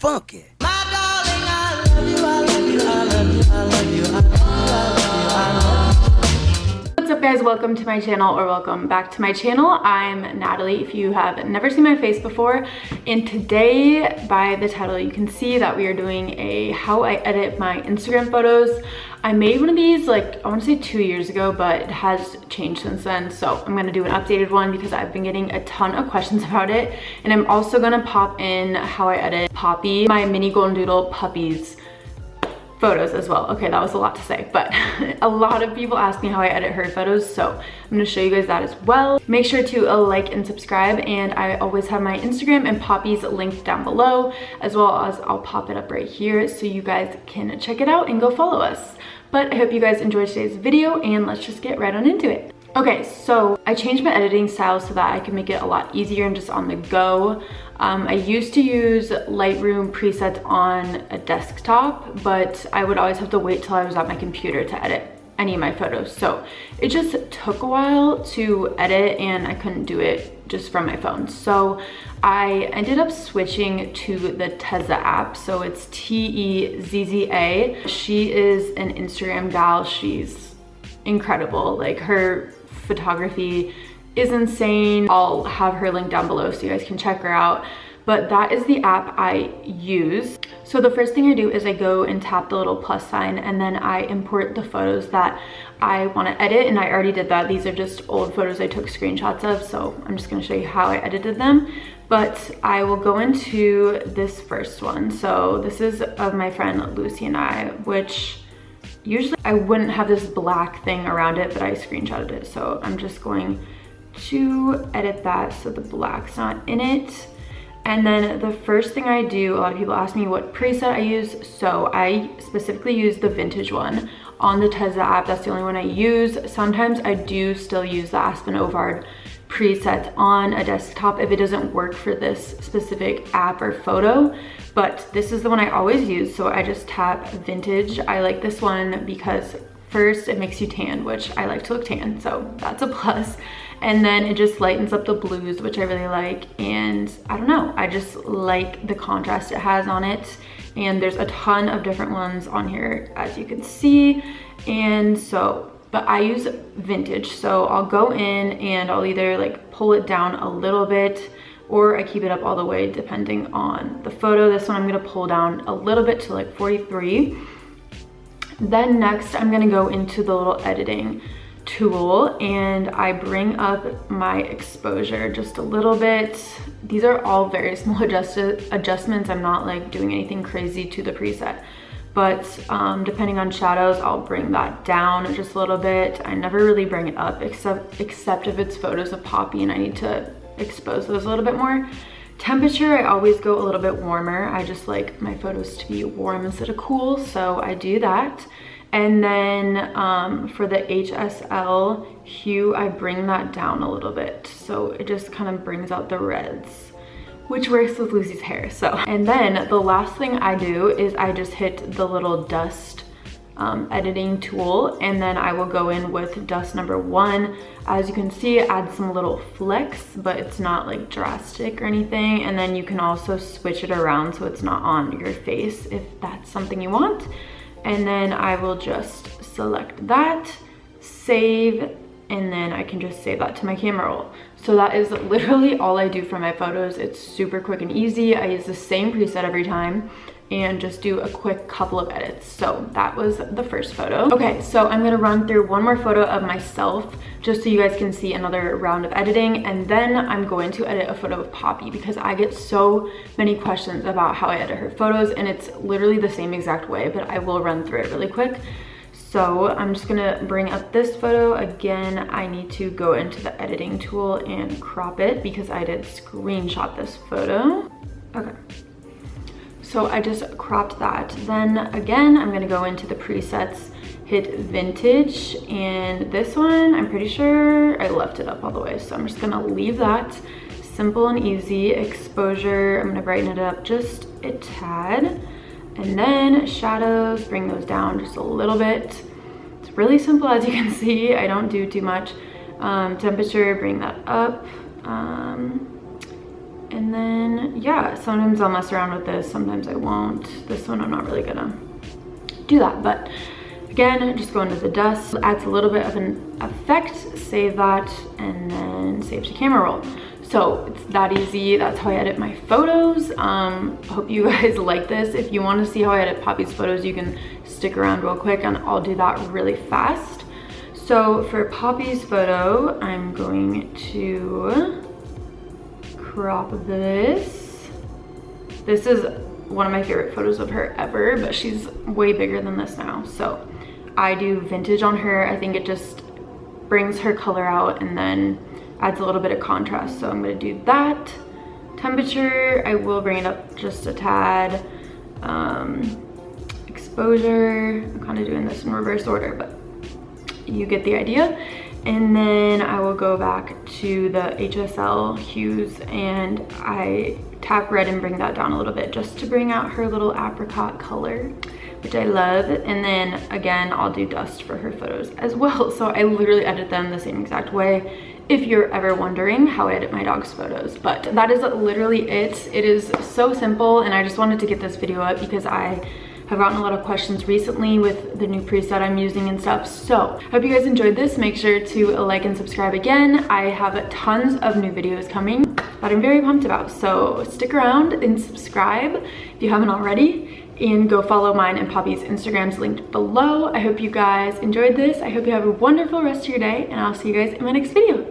funky. What's up guys, welcome to my channel, or welcome back to my channel. I'm Natalie if you have never seen my face before, and today by the title you can see that we are doing a how I edit my Instagram photos. I made one of these like I want to say 2 years ago, but it has changed since then, so I'm gonna do an updated one because I've been getting a ton of questions about it. And I'm also gonna pop in how I edit Poppy, my mini golden doodle puppy's photos as well. Okay, that was a lot to say, but a lot of people ask me how I edit her photos, so I'm gonna show you guys that as well. Make sure to like and subscribe, and I always have my Instagram and Poppy's linked down below, as well as I'll pop it up right here so you guys can check it out and go follow us. But I hope you guys enjoyed today's video, and let's just get right on into it. Okay, so I changed my editing style so that I can make it a lot easier and just on the go. I used to use Lightroom presets on a desktop, but I would always have to wait till I was at my computer to edit any of my photos. So it just took a while to edit, and I couldn't do it just from my phone. So I ended up switching to the Tezza app. So it's T-E-Z-Z-A. She is an Instagram gal. She's incredible. Like, her photography is insane. I'll have her link down below so you guys can check her out. But that is the app I use. So the first thing I do is I go and tap the little plus sign, and then I import the photos that I want to edit, and I already did that. These are just old photos I took screenshots of, so I'm just going to show you how I edited them. But I will go into this first one. So this is of my friend Lucy and I, which usually I wouldn't have this black thing around it, but I screenshotted it. So I'm just going to edit that so the black's not in it. And then the first thing I do, a lot of people ask me what preset I use. So I specifically use the vintage one on the Tezza app. That's the only one I use. Sometimes I do still use the Aspen Ovard preset on a desktop if it doesn't work for this specific app or photo, but this is the one I always use. So I just tap vintage. I like this one because first it makes you tan, which I like to look tan, so that's a plus. And then it just lightens up the blues, which I really like. And I don't know, I just like the contrast it has on it. And there's a ton of different ones on here, as you can see. And so, but I use vintage. So I'll go in and I'll either like pull it down a little bit, or I keep it up all the way depending on the photo. This one I'm gonna pull down a little bit to like 43. Then next I'm gonna go into the little editing tool, and I bring up my exposure just a little bit. These are all very small adjustments. I'm not like doing anything crazy to the preset, but depending on shadows, I'll bring that down just a little bit. I never really bring it up except if it's photos of Poppy and I need to expose those a little bit more. Temperature, I always go a little bit warmer. I just like my photos to be warm instead of cool, so I do that. And then for the HSL hue, I bring that down a little bit, so it just kind of brings out the reds, which works with Lucy's hair. So, and then the last thing I do is I just hit the little dust editing tool, and then I will go in with dust number 1. As you can see, it adds some little flecks, but it's not like drastic or anything. And then you can also switch it around so it's not on your face if that's something you want. And then I will just select that, save, and then I can just save that to my camera roll. So that is literally all I do for my photos. It's super quick and easy. I use the same preset every time and just do a quick couple of edits. So that was the first photo. Okay, so I'm gonna run through one more photo of myself just so you guys can see another round of editing, and then I'm going to edit a photo of Poppy because I get so many questions about how I edit her photos, and it's literally the same exact way, but I will run through it really quick. So I'm just gonna bring up this photo. Again, I need to go into the editing tool and crop it because I did screenshot this photo. Okay. So I just cropped that. Then again, I'm gonna go into the presets, hit vintage, and this one, I'm pretty sure I left it up all the way. So I'm just gonna leave that. Simple and easy. Exposure, I'm gonna brighten it up just a tad. And then shadows, bring those down just a little bit. It's really simple, as you can see. I don't do too much. Temperature, bring that up. And then, yeah, sometimes I'll mess around with this, sometimes I won't. This one I'm not really gonna do that, but again, just go into the dust, adds a little bit of an effect, save that, and then save to camera roll. So it's that easy. That's how I edit my photos. Hope you guys like this. If you want to see how I edit Poppy's photos, you can stick around real quick and I'll do that really fast. So for Poppy's photo, I'm going to crop this. This is one of my favorite photos of her ever, but she's way bigger than this now. So I do vintage on her. I think it just brings her color out and then adds a little bit of contrast. So I'm gonna do that. Temperature, I will bring it up just a tad. Exposure, I'm kind of doing this in reverse order, but you get the idea. And then I will go back to the HSL hues and I tap red and bring that down a little bit just to bring out her little apricot color, which I love. And then again, I'll do dust for her photos as well. So I literally edit them the same exact way, if you're ever wondering how I edit my dog's photos. But that is literally it. It is so simple, and I just wanted to get this video up because I have gotten a lot of questions recently with the new preset I'm using and stuff. So I hope you guys enjoyed this. Make sure to like and subscribe again. I have tons of new videos coming that I'm very pumped about. So stick around and subscribe if you haven't already, and go follow mine and Poppy's Instagrams linked below. I hope you guys enjoyed this. I hope you have a wonderful rest of your day, and I'll see you guys in my next video.